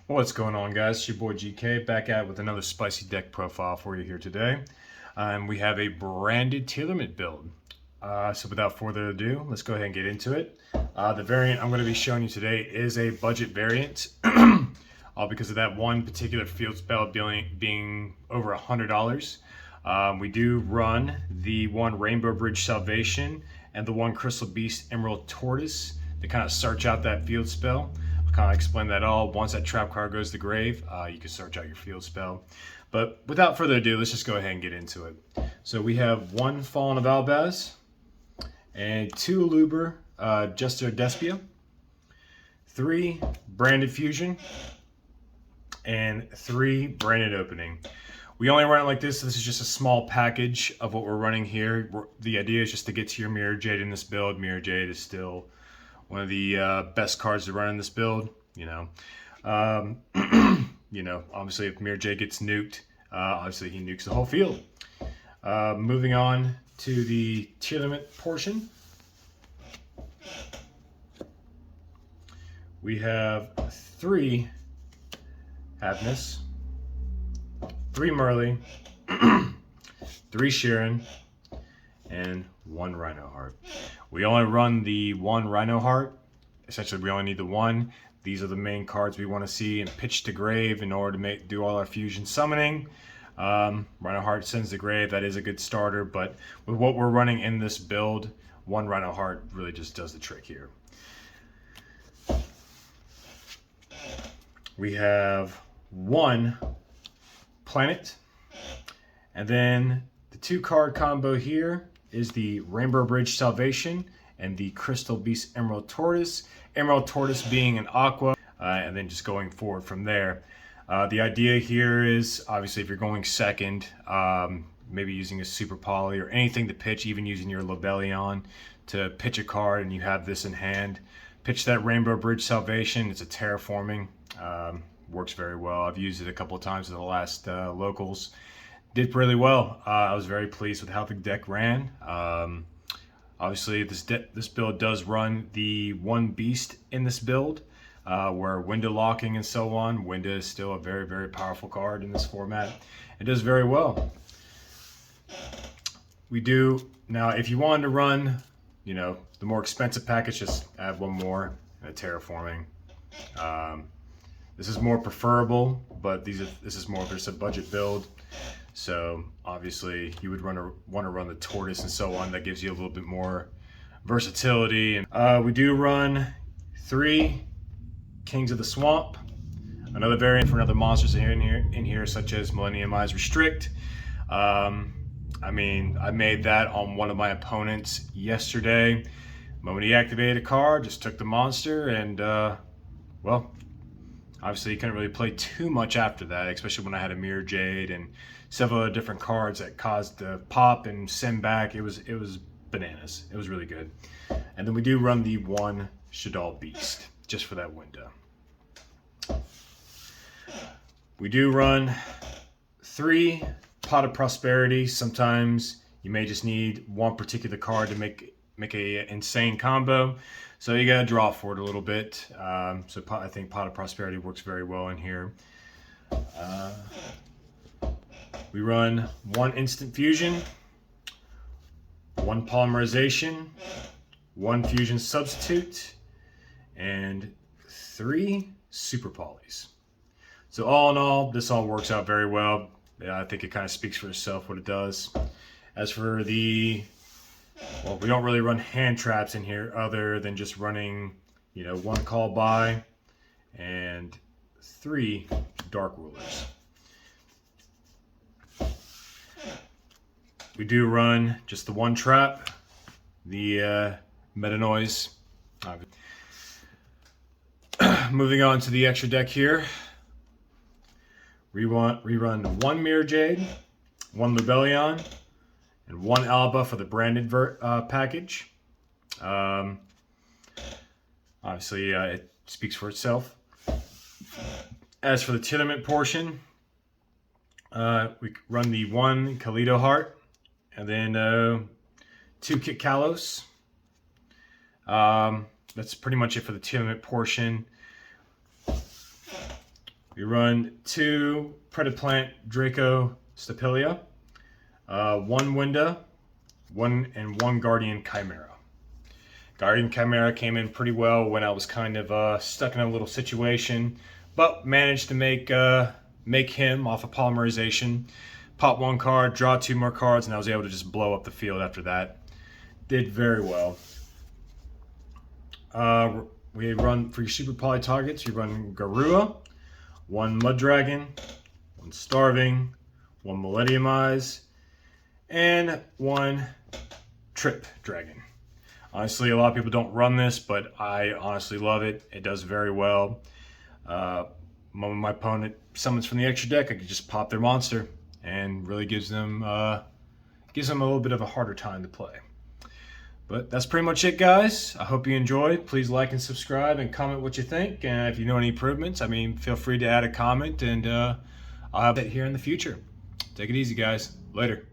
What's going on, guys? It's your boy GK back at with another spicy deck profile for you here today. We have a branded Tearlaments build. So without further ado, let's go ahead and get into it. The variant I'm going to be showing you today is a budget variant, all because of that one particular field spell being over $100. We do run the one Rainbow Bridge Salvation and the one Crystal Beast Emerald Tortoise to kind of search out that field spell. I'll kind of explain that all. Once that trap card goes to the grave, you can search out your field spell. But without further ado, let's just go ahead and get into it. So we have one Fallen of Albaz and two Aluber Jester Despia, three Branded Fusion, and three Branded Opening. We only run it like this. This is just a small package of what we're running here. The idea is just to get to your Mirror Jade in this build. Mirror Jade is still one of the best cards to run in this build. You know, obviously if Mirror Jade gets nuked, obviously he nukes the whole field. Moving on to the Tearlaments portion. We have three Happiness, three Merly, three Sharon, and one Rhino Heart. We only run the one Rhino Heart. Essentially, we only need the one. These are the main cards we want to see and pitch to grave in order to do all our fusion summoning. Rhino Heart sends to grave. That is a good starter, but with what we're running in this build, one Rhino Heart really just does the trick here. We have one Planet, and then the two card combo here is the Rainbow Bridge Salvation and the Crystal Beast Emerald Tortoise. Emerald Tortoise being an aqua, and then just going forward from there. The idea here is, obviously, if you're going second, maybe using a Super Poly or anything to pitch, even using your Lobelion to pitch a card and you have this in hand, pitch that Rainbow Bridge Salvation. It's a terraforming. Works very well. I've used it a couple of times in the last locals. Did really well. I was very pleased with how the deck ran. Obviously, this build does run the one beast in this build, where window locking and so on. Window is still a very, very powerful card in this format. It does very well. We do, now if you wanted to run, the more expensive package, just add one more, a terraforming. This is more preferable, but this is more of just a budget build. So obviously you would want to run the Tortoise and so on. That gives you a little bit more versatility. And we do run three Kings of the Swamp. Another variant for another monsters in here, such as Millennium Eyes Restrict. I made that on one of my opponents yesterday. The moment he activated a card, just took the monster, and well, obviously, you couldn't really play too much after that, especially when I had a Mirror Jade and several other different cards that caused the pop and send back. It was bananas. It was really good. And then we do run the one Shaddoll Beast, just for that window. We do run three Pot of Prosperity. Sometimes you may just need one particular card to make a insane combo. So you gotta draw for it a little bit. I think Pot of Prosperity works very well in here. We run one Instant Fusion, one Polymerization, one Fusion Substitute, and three Super Polys. So all in all, this all works out very well. I think it kind of speaks for itself what it does. As for well, we don't really run hand traps in here other than just running, one Call By and three Dark Rulers. We do run just the one trap, the Meta Noise. Moving on to the extra deck here. We run one Mirror Jade, one Lobelion, and one Alba for the branded package. Obviously, it speaks for itself. As for the Tearlaments portion, we run the one Kalido Heart, and then two Kit Kalos. That's pretty much it for the Tearlaments portion. We run 2 Predaplant Draco Stapelia, 1 Winda, and 1 Guardian Chimera. Guardian Chimera came in pretty well when I was kind of stuck in a little situation, but managed to make him off of polymerization. Pop 1 card, draw 2 more cards, and I was able to just blow up the field after that. Did very well. We run for your super poly targets. You run Garua, 1 Mud Dragon, 1 Starving, 1 Millennium Eyes, and 1 Trip Dragon. Honestly, a lot of people don't run this, but I honestly love it. It does very well. When my opponent summons from the extra deck, I can just pop their monster, and really gives them a little bit of a harder time to play. But that's pretty much it, guys. I hope you enjoyed. Please like and subscribe and comment what you think. And if you know any improvements, feel free to add a comment, and I'll have that here in the future. Take it easy, guys. Later.